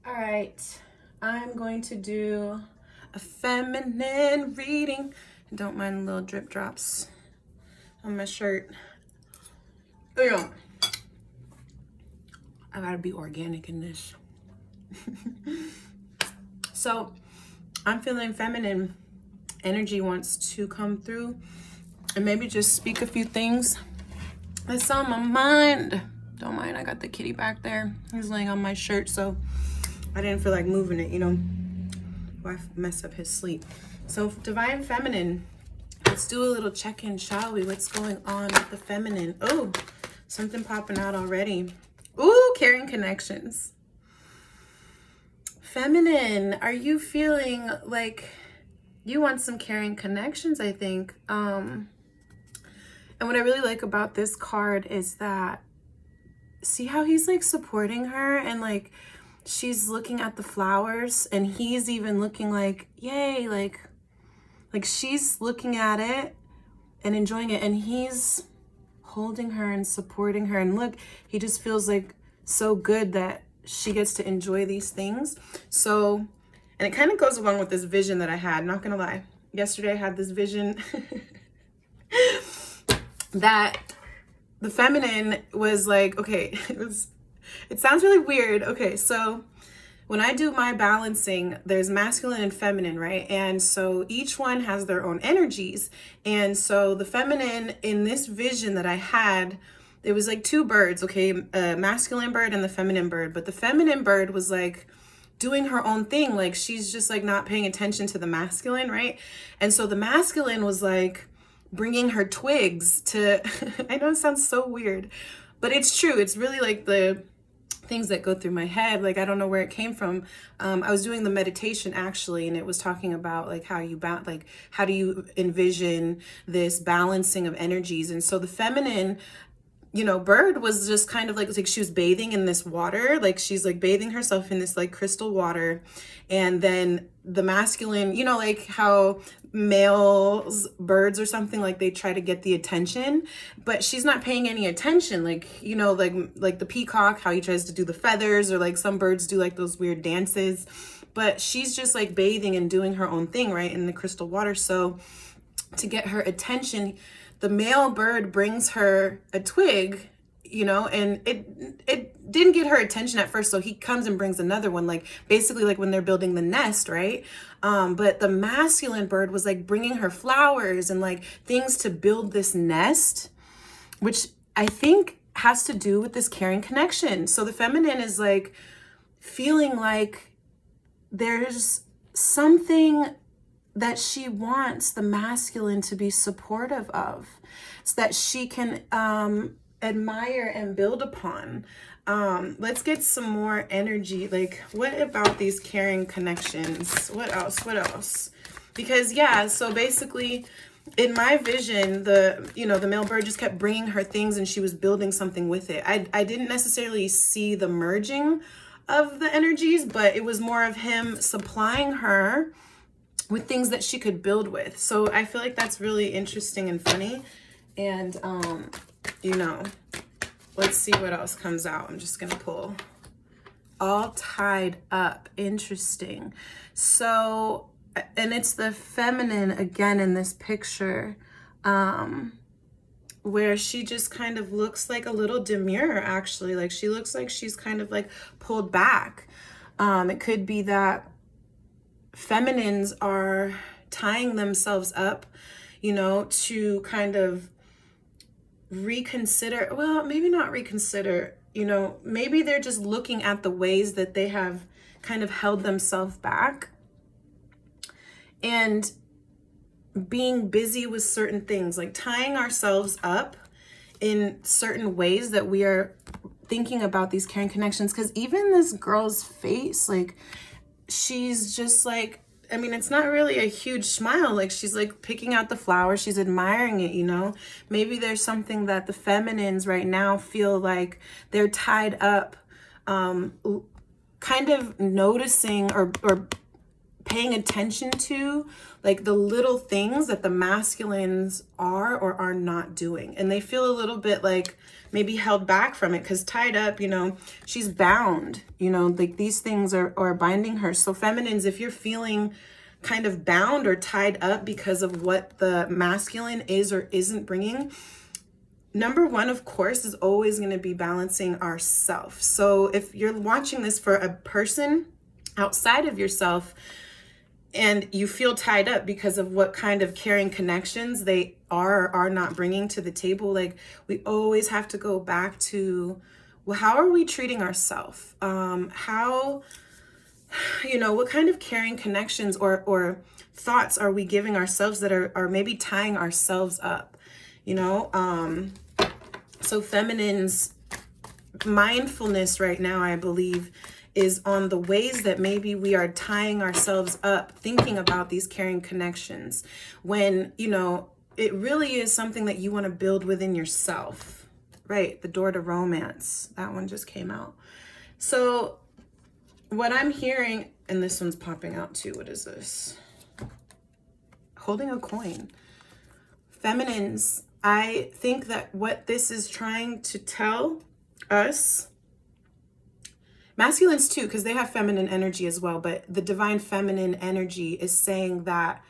All right, I'm going to do a feminine reading. Don't mind the little drip drops on my shirt. You know, I gotta be organic in this. So I'm feeling feminine energy wants to come through and maybe just speak a few things that's on my mind. Don't mind, I got the kitty back there. He's laying on my shirt, so I didn't feel like moving it, you know. Why mess up his sleep? So Divine Feminine, let's do a little check-in, shall we? What's going on with the feminine? Oh, something popping out already. Ooh, caring connections. Feminine, are you feeling like you want some caring connections, I think. And what I really like about this card is that, see how he's like supporting her and like she's looking at the flowers and he's even looking like, yay, like she's looking at it and enjoying it and he's holding her and supporting her. And look, he just feels like so good that she gets to enjoy these things. So, and it kind of goes along with this vision that I had, not gonna lie. Yesterday I had this vision that the feminine was like, okay, it sounds really weird. Okay, so when I do my balancing, there's masculine and feminine, right? And so each one has their own energies. And so the feminine in this vision that I had, it was like two birds, okay? A masculine bird and the feminine bird. But the feminine bird was like doing her own thing. Like she's just like not paying attention to the masculine, right? And so the masculine was like bringing her twigs to, I know it sounds so weird, but it's true. It's really like the things that go through my head. Like, I don't know where it came from. I was doing the meditation actually, and it was talking about like how you like, how do you envision this balancing of energies? And so the feminine, you know, bird was just kind of like she was bathing in this water, like she's like bathing herself in this like crystal water. And then the masculine, you know, like how males, birds or something, like they try to get the attention, but she's not paying any attention. Like, you know, like the peacock, how he tries to do the feathers, or like some birds do like those weird dances, but she's just like bathing and doing her own thing, right, in the crystal water. So to get her attention, the male bird brings her a twig, you know, and it didn't get her attention at first. So he comes and brings another one, like basically like when they're building the nest, right? But the masculine bird was like bringing her flowers and like things to build this nest, which I think has to do with this caring connection. So the feminine is like feeling like there's something that she wants the masculine to be supportive of, so that she can admire and build upon. Let's get some more energy. Like, what about these caring connections? What else? Because yeah, so basically in my vision, the male bird just kept bringing her things and she was building something with it. I didn't necessarily see the merging of the energies, but it was more of him supplying her with things that she could build with. So I feel like that's really interesting and funny. And, you know, let's see what else comes out. I'm just going to pull. All tied up. Interesting. So, and it's the feminine again in this picture, where she just kind of looks like a little demure, actually. Like she looks like she's kind of like pulled back. It could be that feminines are tying themselves up, you know, to kind of reconsider, well, maybe not reconsider, you know, maybe they're just looking at the ways that they have kind of held themselves back and being busy with certain things, like tying ourselves up in certain ways that we are thinking about these caring connections. Because even this girl's face, like she's just like, I mean, it's not really a huge smile. Like she's like picking out the flower. She's admiring it, you know. Maybe there's something that the feminines right now feel like they're tied up, kind of noticing or paying attention to like the little things that the masculines are or are not doing. And they feel a little bit like maybe held back from it, because tied up, you know, she's bound, you know, like these things are binding her. So feminines, if you're feeling kind of bound or tied up because of what the masculine is or isn't bringing, number one, of course, is always going to be balancing ourself. So if you're watching this for a person outside of yourself and you feel tied up because of what kind of caring connections they are or are not bringing to the table, like we always have to go back to, well, how are we treating ourselves? How, you know, what kind of caring connections or thoughts are we giving ourselves that are maybe tying ourselves up, you know? So feminines, mindfulness right now, I believe, is on the ways that maybe we are tying ourselves up, thinking about these caring connections, when, you know, it really is something that you want to build within yourself, right? The door to romance, that one just came out. So what I'm hearing, and this one's popping out too, what is this? Holding a coin. Feminines, I think that what this is trying to tell us, masculines too, because they have feminine energy as well, but the divine feminine energy is saying that,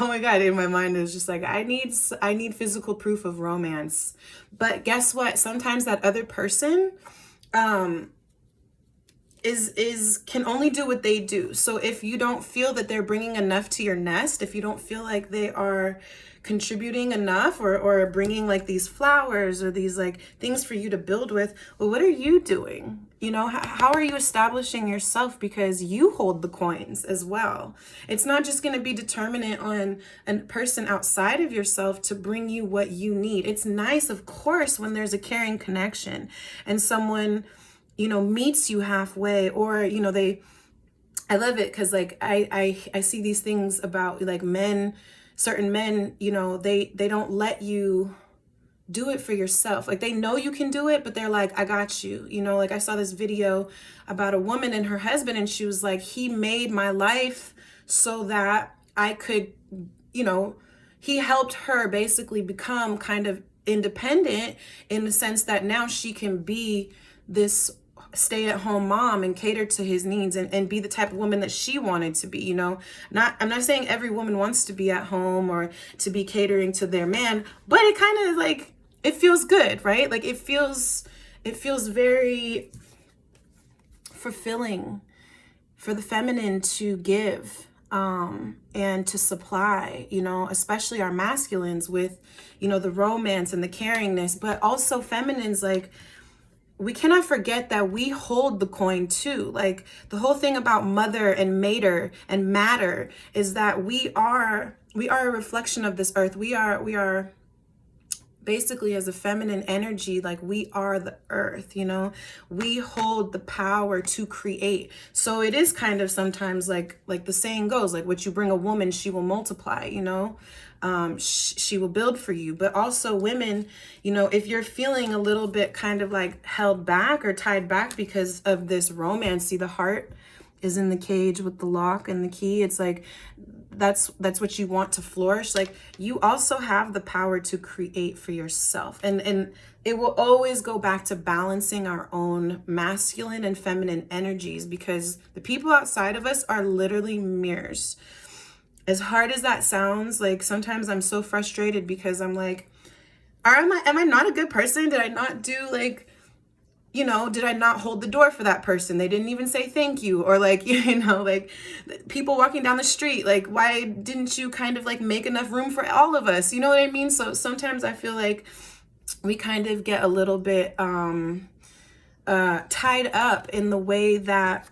oh my God, in my mind is just like, I need physical proof of romance. But guess what? Sometimes that other person, can only do what they do. So if you don't feel that they're bringing enough to your nest, if you don't feel like they are contributing enough or bringing like these flowers or these like things for you to build with, well, what are you doing? You know, how are you establishing yourself? Because you hold the coins as well. It's not just going to be determinant on a person outside of yourself to bring you what you need. It's nice, of course, when there's a caring connection and someone, you know, meets you halfway, or, you know, I love it because like I see these things about like men, certain men, you know, they don't let you do it for yourself. Like they know you can do it, but they're like, I got you. You know, like I saw this video about a woman and her husband, and she was like, he made my life so that I could, you know, he helped her basically become kind of independent in the sense that now she can be this stay-at-home mom and cater to his needs and be the type of woman that she wanted to be. You know, I'm not saying every woman wants to be at home or to be catering to their man, but it kind of like, it feels good, right? Like it feels very fulfilling for the feminine to give and to supply, you know, especially our masculines with, you know, the romance and the caringness, but also feminines, like, we cannot forget that we hold the coin too. Like the whole thing about mother and mater and matter is that we are a reflection of this earth. We are basically, as a feminine energy, like we are the earth, you know, we hold the power to create. So it is kind of sometimes like the saying goes, like what you bring a woman, she will multiply, you know. She will build for you. But also women, you know, if you're feeling a little bit kind of like held back or tied back because of this romance, see the heart is in the cage with the lock and the key. It's like, that's what you want to flourish. Like you also have the power to create for yourself. And it will always go back to balancing our own masculine and feminine energies, because the people outside of us are literally mirrors. As hard as that sounds, like sometimes I'm so frustrated because I'm like, am I not a good person? Did I not do like, you know, did I not hold the door for that person? They didn't even say thank you. Or like, you know, like people walking down the street, like, why didn't you kind of like make enough room for all of us? You know what I mean? So sometimes I feel like we kind of get a little bit tied up in the way that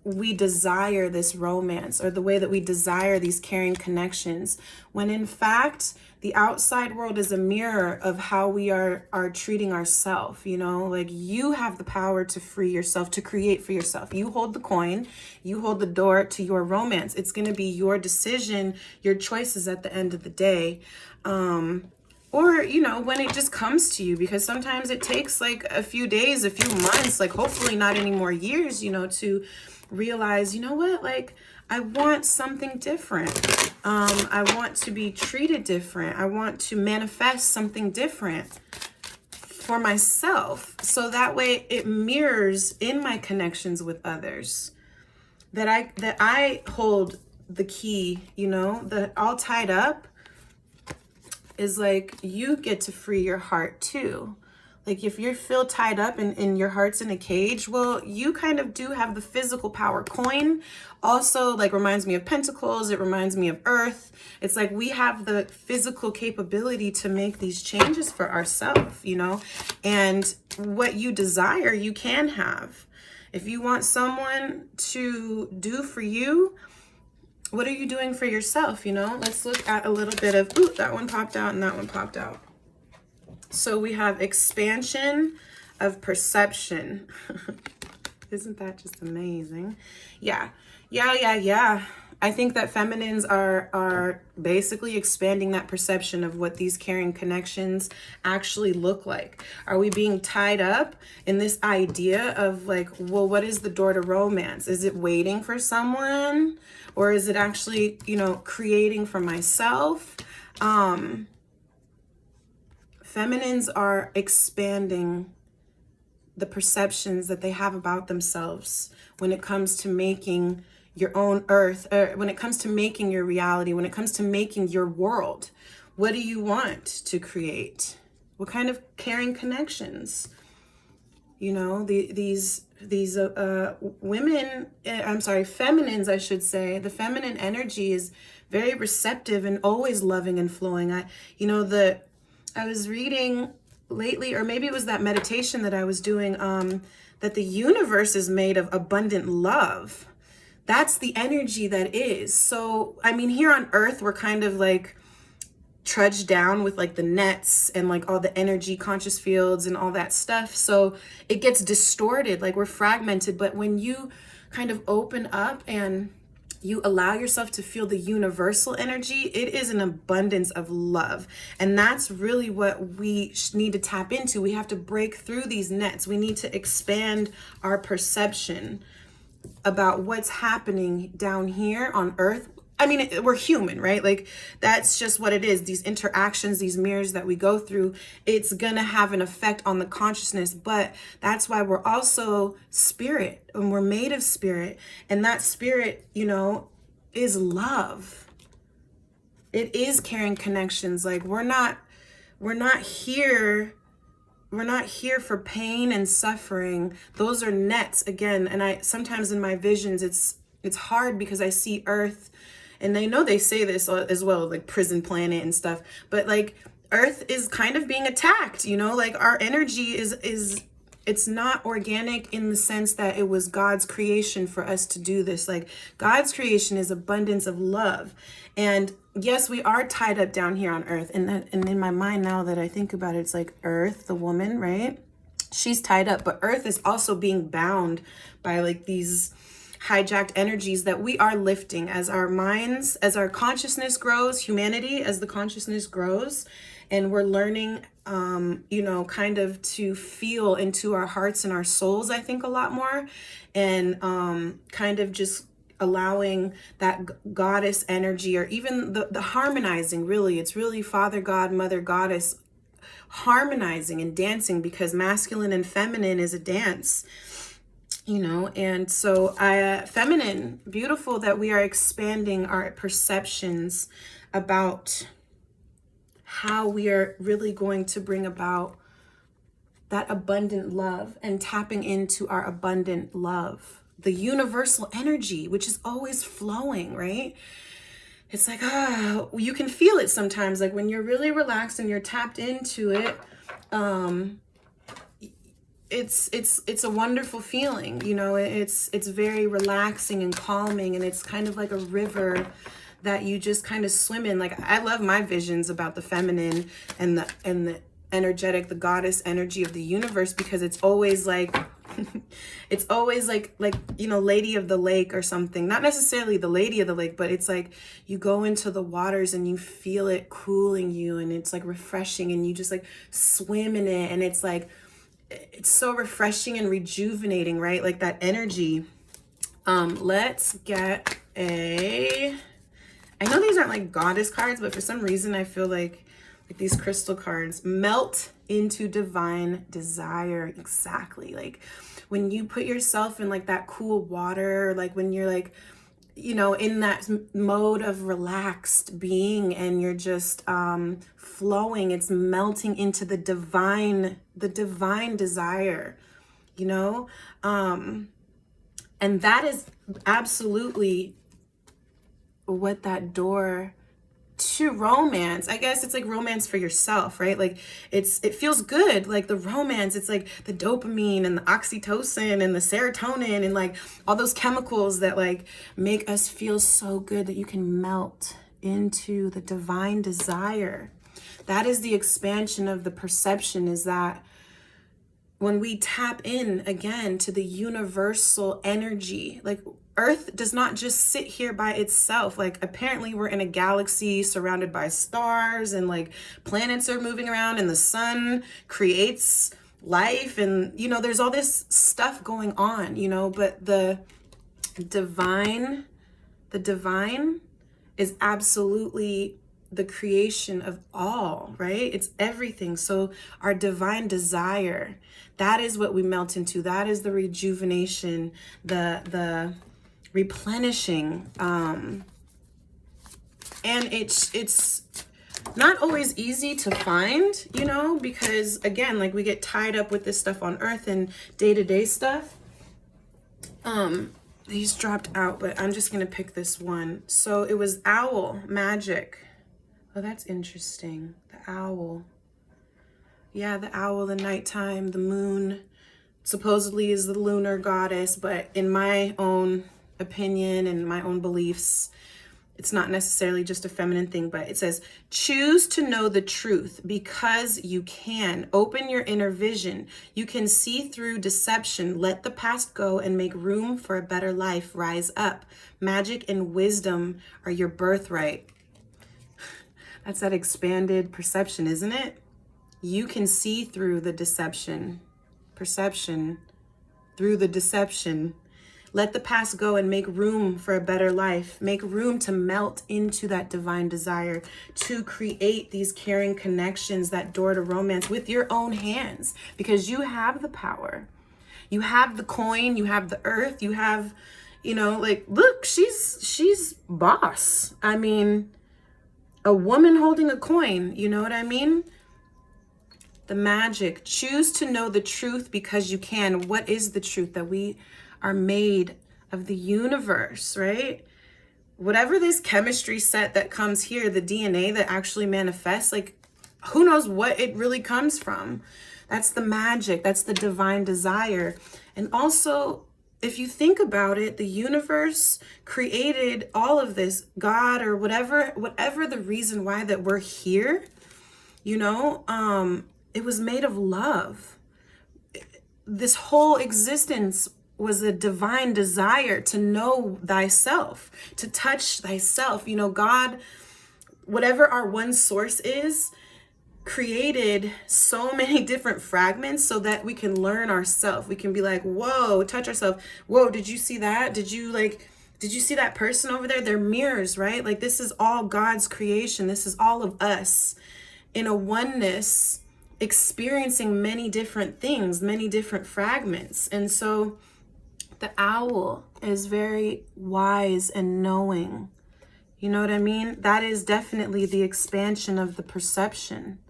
we desire this romance or the way that we desire these caring connections, when in fact the outside world is a mirror of how we are treating ourselves. You know, like you have the power to free yourself, to create for yourself. You hold the coin, you hold the door to your romance. It's going to be your decision, your choices at the end of the day. or, you know, when it just comes to you, because sometimes it takes like a few days, a few months, like hopefully not any more years, you know, to realize, you know what, like I want something different. I want to be treated different. I want to manifest something different for myself, so that way it mirrors in my connections with others, that I hold the key, you know, that all tied up is like you get to free your heart too. Like if you feel tied up and your heart's in a cage, well, you kind of do have the physical power. Coin also like reminds me of pentacles. It reminds me of earth. It's like we have the physical capability to make these changes for ourselves, you know, and what you desire, you can have. If you want someone to do for you, what are you doing for yourself? You know, let's look at a little bit of, ooh, that one popped out and that one popped out. So we have expansion of perception. Isn't that just amazing? Yeah. I think that feminines are basically expanding that perception of what these caring connections actually look like. Are we being tied up in this idea of like, well, what is the door to romance? Is it waiting for someone? Or is it actually, you know, creating for myself? Feminines are expanding the perceptions that they have about themselves when it comes to making your own earth, or when it comes to making your reality, when it comes to making your world. What do you want to create? What kind of caring connections? You know, these women, I'm sorry, feminines, I should say. The feminine energy is very receptive and always loving and flowing. I was reading lately, or maybe it was that meditation that I was doing, that the universe is made of abundant love. That's the energy that is. So, I mean, here on Earth, we're kind of like trudged down with like the nets and like all the energy conscious fields and all that stuff. So it gets distorted, like we're fragmented. But when you kind of open up and you allow yourself to feel the universal energy, it is an abundance of love. And that's really what we need to tap into. We have to break through these nets. We need to expand our perception about what's happening down here on Earth. I mean, we're human, right? Like that's just what it is. These interactions, these mirrors that we go through, it's gonna have an effect on the consciousness, but that's why we're also spirit, and we're made of spirit. And that spirit, you know, is love. It is caring connections. Like we're not here for pain and suffering. Those are nets again. And I sometimes in my visions, it's hard because I see Earth. And I know they say this as well, like prison planet and stuff, but like Earth is kind of being attacked, you know, like our energy it's not organic in the sense that it was God's creation for us to do this. Like God's creation is abundance of love. And yes, we are tied up down here on Earth. And in my mind now that I think about it, it's like Earth, the woman, right? She's tied up, but Earth is also being bound by like these hijacked energies that we are lifting as our minds, as our consciousness grows, humanity, as the consciousness grows, and we're learning, you know, kind of to feel into our hearts and our souls, I think a lot more, and kind of just allowing that goddess energy, or even the harmonizing, really, it's really Father God, Mother Goddess, harmonizing and dancing, because masculine and feminine is a dance. You know, and so feminine, beautiful that we are expanding our perceptions about how we are really going to bring about that abundant love and tapping into our abundant love, the universal energy, which is always flowing, right? It's like, you can feel it sometimes, like when you're really relaxed and you're tapped into it, it's a wonderful feeling, you know. It's very relaxing and calming, and it's kind of like a river that you just kind of swim in. Like I love my visions about the feminine and the energetic, the goddess energy of the universe, because it's always like It's always like, you know, Lady of the Lake or something. Not necessarily the Lady of the Lake, but it's like you go into the waters and you feel it cooling you, and it's like refreshing, and you just like swim in it, and it's like, it's so refreshing and rejuvenating, right? Like that energy. Let's get a, I know these aren't like goddess cards, but for some reason I feel like these crystal cards. Melt into divine desire. Exactly. Like when you put yourself in like that cool water, like when you're like, you know, in that mode of relaxed being, and you're just flowing, it's melting into the divine desire, you know? And that is absolutely what that door to romance, I guess it's like romance for yourself, right? Like it feels good, like the romance, it's like the dopamine and the oxytocin and the serotonin and like all those chemicals that like make us feel so good that you can melt into the divine desire. That is the expansion of the perception, is that when we tap in again to the universal energy, like Earth does not just sit here by itself. Like apparently we're in a galaxy surrounded by stars, and like planets are moving around, and the sun creates life, and you know, there's all this stuff going on, you know, but the divine is absolutely the creation of all, right? It's everything. So our divine desire, that is what we melt into. That is the rejuvenation, the replenishing. And it's not always easy to find, you know, because again, like we get tied up with this stuff on Earth and day-to-day stuff. These dropped out, but I'm just gonna pick this one. So it was owl magic. Oh, that's interesting. The owl. Yeah, the owl, the nighttime, the moon supposedly is the lunar goddess, but in my own opinion and my own beliefs, it's not necessarily just a feminine thing, but it says, choose to know the truth because you can. Open your inner vision. You can see through deception. Let the past go and make room for a better life. Rise up. Magic and wisdom are your birthright. That's that expanded perception, isn't it? You can see through the deception. Perception through the deception. Let the past go and make room for a better life. Make room to melt into that divine desire, to create these caring connections, that door to romance with your own hands, because you have the power. You have the coin, you have the earth, you have, you know, like, look, she's boss. I mean, a woman holding a coin, you know what I mean? The magic. Choose to know the truth because you can. What is the truth? That we are made of the universe, right? Whatever this chemistry set that comes here, the DNA that actually manifests, like who knows what it really comes from. That's the magic. That's the divine desire. And also, if you think about it, the universe created all of this, God or whatever the reason why that we're here, you know, it was made of love. This whole existence was a divine desire to know thyself, to touch thyself. You know, God, whatever our one source is, created so many different fragments so that we can learn ourselves. We can be like, whoa, touch ourselves. Whoa, did you see that? Did you see that person over there? They're mirrors, right? Like this is all God's creation. This is all of us in a oneness, experiencing many different things, many different fragments. And so the owl is very wise and knowing. You know what I mean? That is definitely the expansion of the perception,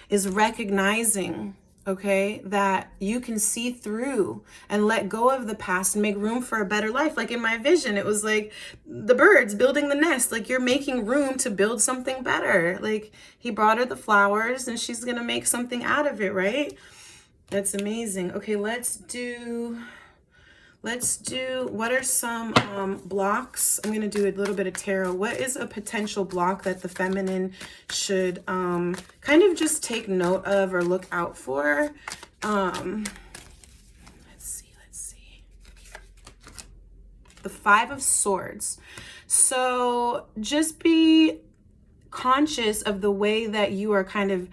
is recognizing, okay, that you can see through and let go of the past and make room for a better life. Like in my vision, it was like the birds building the nest, like you're making room to build something better. Like he brought her the flowers and she's gonna make something out of it, right? That's amazing. Okay, let's do, what are some blocks? I'm gonna do a little bit of tarot. What is a potential block that the feminine should kind of just take note of or look out for? Let's The Five of Swords. So just be conscious of the way that you are kind of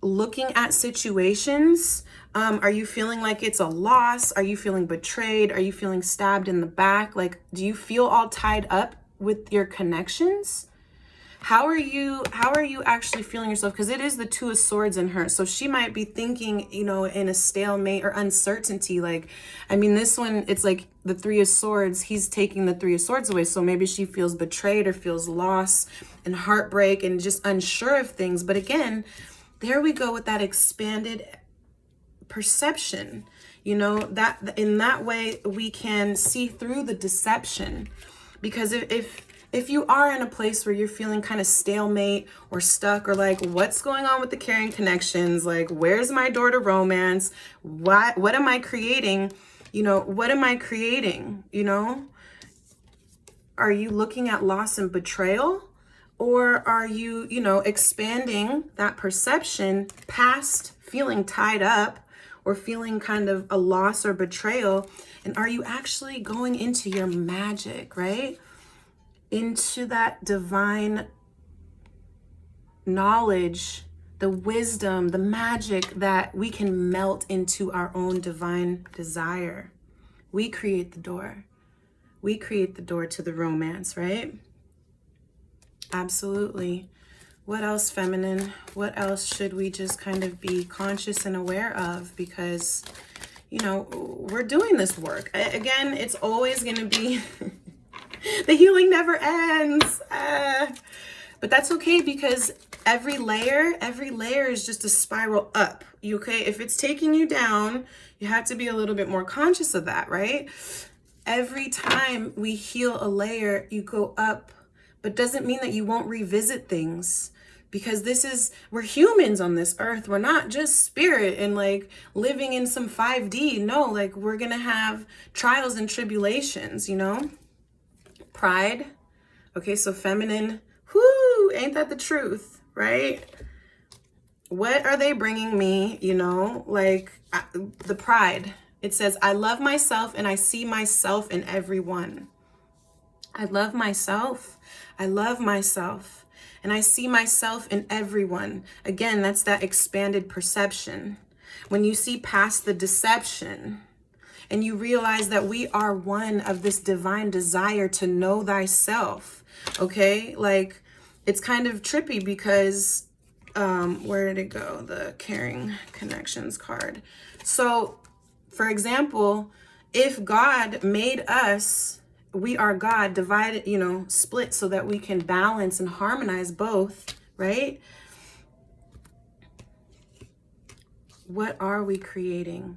looking at situations. Are you feeling like it's a loss? Are you feeling betrayed? Are you feeling stabbed in the back? Like, do you feel all tied up with your connections? How are you actually feeling yourself? Because it is the Two of Swords in her. So she might be thinking, you know, in a stalemate or uncertainty. Like, I mean, this one, it's like the Three of Swords. He's taking the Three of Swords away. So maybe she feels betrayed or feels loss and heartbreak and just unsure of things. But again, there we go with that expanded perception. You know, that in that way we can see through the deception. Because if you are in a place where you're feeling kind of stalemate or stuck, or like, what's going on with the caring connections? Like, where's my door to romance? What am I creating? You know, what am I creating? You know, are you looking at loss and betrayal? Or are you, you know, expanding that perception past feeling tied up or feeling kind of a loss or betrayal? And are you actually going into your magic, right? Into that divine knowledge, the wisdom, the magic that we can melt into our own divine desire. We create the door. We create the door to the romance, right? Absolutely. What else, feminine? What else should we just kind of be conscious and aware of? Because, you know, we're doing this work. Again, it's always going to be... The healing never ends. But that's okay, because every layer is just a spiral up. You okay? If it's taking you down, you have to be a little bit more conscious of that, right? Every time we heal a layer, you go up, but doesn't mean that you won't revisit things. Because we're humans on this earth. We're not just spirit and like living in some 5D. No, like we're gonna have trials and tribulations, you know? Pride. Okay, so feminine, whoo, ain't that the truth, right? What are they bringing me, you know? Like the pride. It says, I love myself and I see myself in everyone. I love myself. I love myself. And I see myself in everyone. Again, that's that expanded perception. When you see past the deception, and you realize that we are one of this divine desire to know thyself, okay? Like, it's kind of trippy because, where did it go? The caring connections card. So, for example, if God made us, we are God, divided, you know, split so that we can balance and harmonize both, right? What are we creating?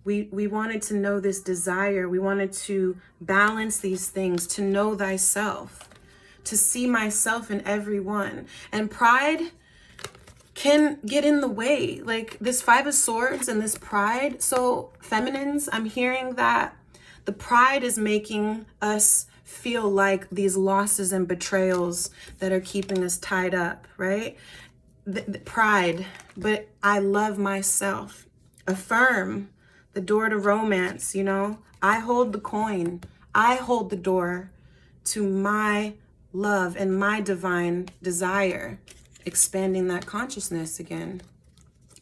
We wanted to know this desire. We wanted to balance these things, to know thyself, to see myself in everyone. And pride can get in the way. Like this Five of Swords and this pride. So feminines, I'm hearing that the pride is making us feel like these losses and betrayals that are keeping us tied up, right? The pride, but I love myself. Affirm the door to romance, you know? I hold the coin. I hold the door to my love and my divine desire. Expanding that consciousness again.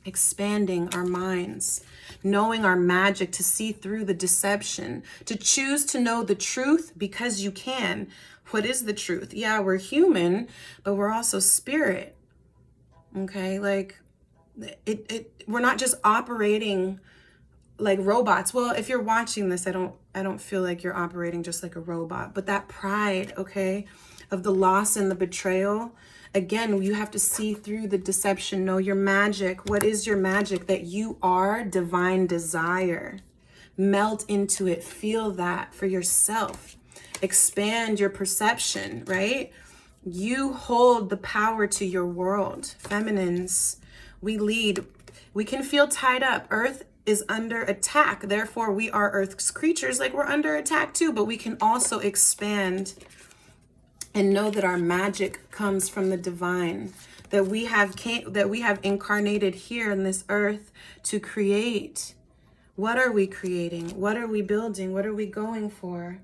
Expanding our minds. Knowing our magic to see through the deception. To choose to know the truth because you can. What is the truth? Yeah, we're human, but we're also spirit. Okay, like we're not just operating like robots. Well, if you're watching this, I don't feel like you're operating just like a robot, but that pride, okay, of the loss and the betrayal. Again, you have to see through the deception, know your magic. What is your magic? That you are divine desire. Melt into it, feel that for yourself. Expand your perception, right? You hold the power to your world. Feminines, we lead. We can feel tied up. Earth is under attack. Therefore, we are Earth's creatures. Like we're under attack too, but we can also expand and know that our magic comes from the divine, that we have incarnated here in this earth to create. What are we creating? What are we building? What are we going for?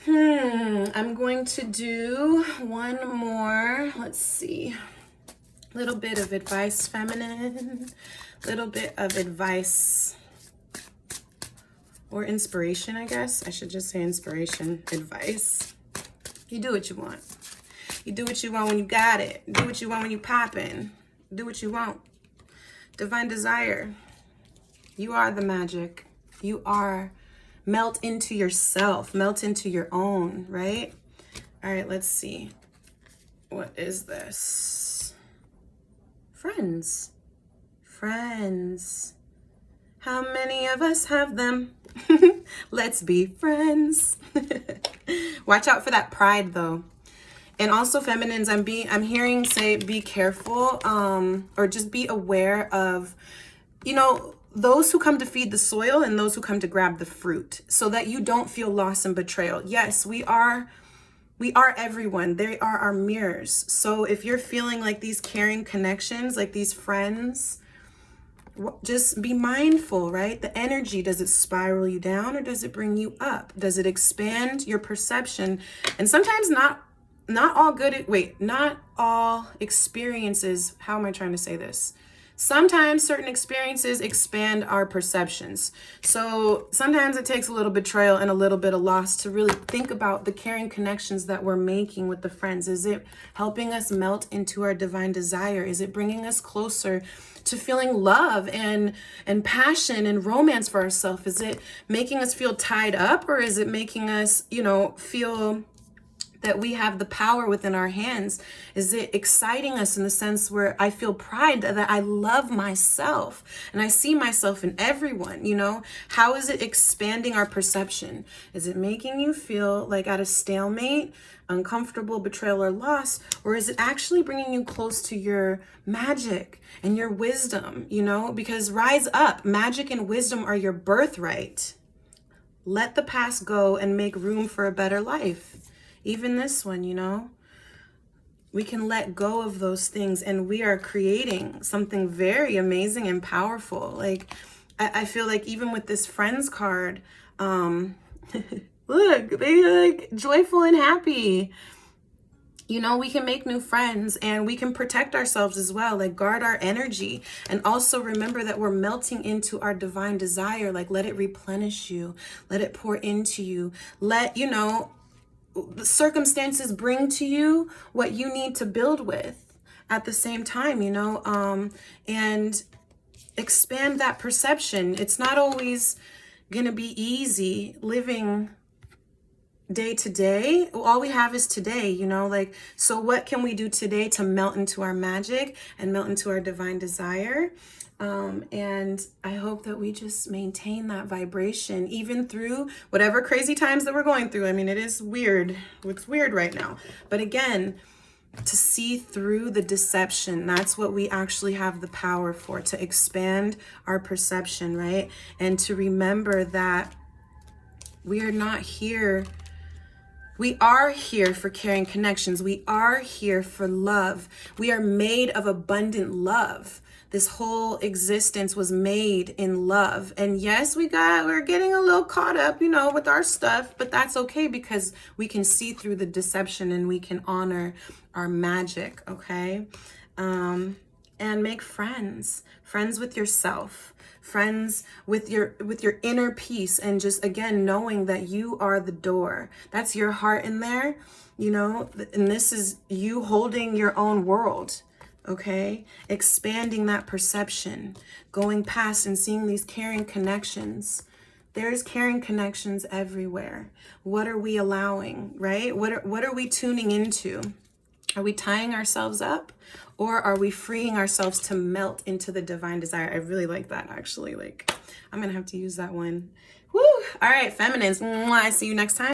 I'm going to do one more. Let's see. Little bit of advice, feminine. Little bit of advice or inspiration, I guess. I should just say inspiration, advice. You do what you want. You do what you want when you got it. Do what you want when you poppin'. Do what you want. Divine desire. You are the magic. You are. Melt into yourself. Melt into your own, right? All right, let's see. What is this? Friends. Friends. How many of us have them? Let's be friends. Watch out for that pride, though. And also, feminines, I'm hearing say be careful, or just be aware of, you know, those who come to feed the soil and those who come to grab the fruit, so that you don't feel loss and betrayal. Yes, we are everyone. They are our mirrors. So if you're feeling like these caring connections, like these friends, just be mindful, right? The energy, does it spiral you down or does it bring you up? Does it expand your perception? And sometimes not all experiences, how am I trying to say this? Sometimes certain experiences expand our perceptions. So sometimes it takes a little betrayal and a little bit of loss to really think about the caring connections that we're making with the friends. Is it helping us melt into our divine desire? Is it bringing us closer to feeling love and passion and romance for ourselves? Is it making us feel tied up, or is it making us, you know, feel that we have the power within our hands? Is it exciting us in the sense where I feel pride that I love myself and I see myself in everyone, you know? How is it expanding our perception? Is it making you feel like at a stalemate, uncomfortable, betrayal, or loss? Or is it actually bringing you close to your magic and your wisdom, you know? Because rise up, magic and wisdom are your birthright. Let the past go and make room for a better life. Even this one, you know, we can let go of those things and we are creating something very amazing and powerful. Like, I feel like even with this friends card, look, they're like joyful and happy. You know, we can make new friends and we can protect ourselves as well, like guard our energy. And also remember that we're melting into our divine desire. Like, let it replenish you, let it pour into you. Let, you know, the circumstances bring to you what you need to build with at the same time, you know, and expand that perception. It's not always going to be easy living day to day. All we have is today, you know, like, so what can we do today to melt into our magic and melt into our divine desire? And I hope that we just maintain that vibration even through whatever crazy times that we're going through. I mean, it is weird. It's weird right now. But again, to see through the deception, that's what we actually have the power for, to expand our perception, right? And to remember that we are not here. We are here for caring connections. We are here for love. We are made of abundant love. This whole existence was made in love. And yes, we're getting a little caught up, you know, with our stuff, but that's okay because we can see through the deception and we can honor our magic, okay? And make friends with yourself, friends with your inner peace, and just, again, knowing that you are the door. That's your heart in there, you know, and this is you holding your own world. Okay, expanding that perception, going past and seeing these caring connections. There's caring connections everywhere. What are we allowing, right? What are we tuning into? Are we tying ourselves up, or are we freeing ourselves to melt into the divine desire? I really like that, actually. Like, I'm gonna have to use that one. Woo! All right, feminines. I see you next time.